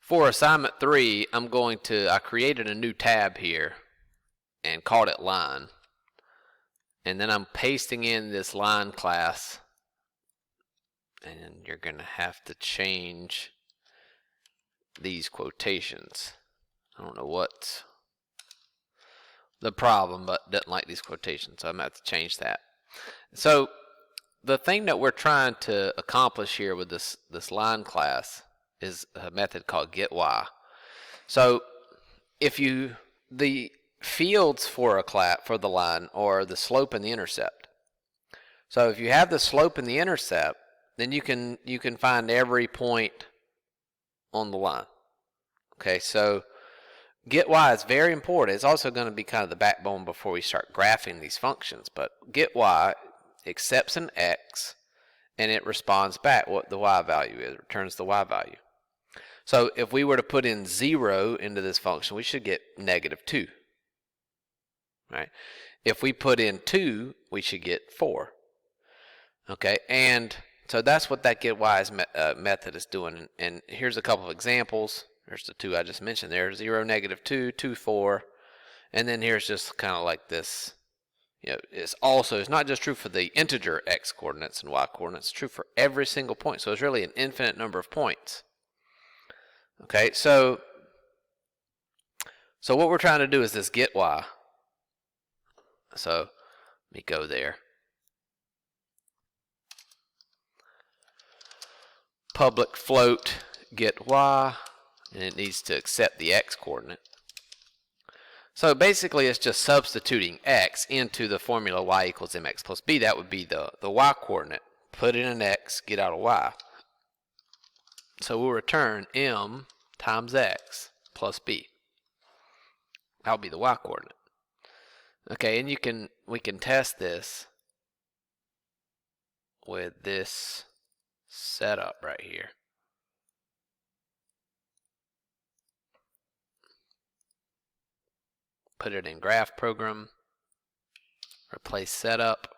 For assignment 3, I created a new tab here and called it line. And then I'm pasting in this line class, and you're going to have to change these quotations. I don't know what's the problem, but doesn't like these quotations, so I'm going to have to change that. So the thing that we're trying to accomplish here with this line class is a method called getY. So if the fields for the line are the slope and the intercept. So if you have the slope and the intercept, then you can find every point on the line. Okay, so getY is very important. It's also going to be kind of the backbone before we start graphing these functions. But getY accepts an x and it responds back what the y value is, returns the y value. So if we were to put in 0 into this function, we should get -2. Right? If we put in 2, we should get 4. Okay, and so that's what that getY method is doing. And here's a couple of examples. There's the 2 I just mentioned there: 0, -2, 2, 4, and then here's just kind of like this. It's not just true for the integer x coordinates and y coordinates. It's true for every single point. So it's really an infinite number of points. Okay, so what we're trying to do is this getY. So let me go there. Public float getY, and it needs to accept the x coordinate. So basically it's just substituting x into the formula y equals mx plus b. That would be the y coordinate. Put in an x, get out a y. So we'll return m times x plus b. That'll be the y coordinate. Okay, and we can test this with this setup right here. Put it in graph program, replace setup.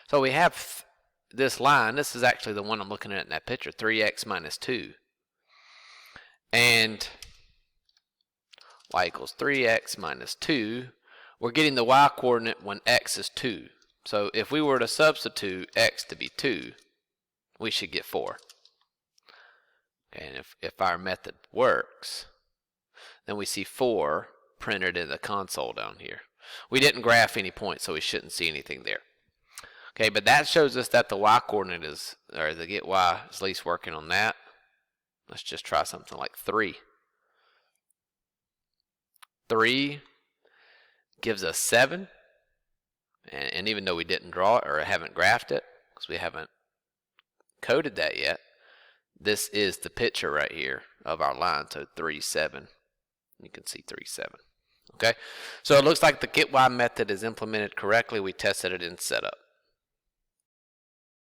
So we have this line. This is actually the one I'm looking at in that picture, 3x minus 2. And y equals 3x minus 2. We're getting the y coordinate when x is 2. So if we were to substitute x to be 2, we should get 4. Okay, and if our method works, then we see 4 printed in the console down here. We didn't graph any points, so we shouldn't see anything there. Okay, but that shows us that the y coordinate is, or the getY is at least working on that. Let's just try something like 3. 3 gives us 7, and even though we didn't draw it or haven't graphed it, because we haven't coded that yet, this is the picture right here of our line. So 3, 7. You can see 3, 7. Okay, so it looks like the getY method is implemented correctly. We tested it in setup.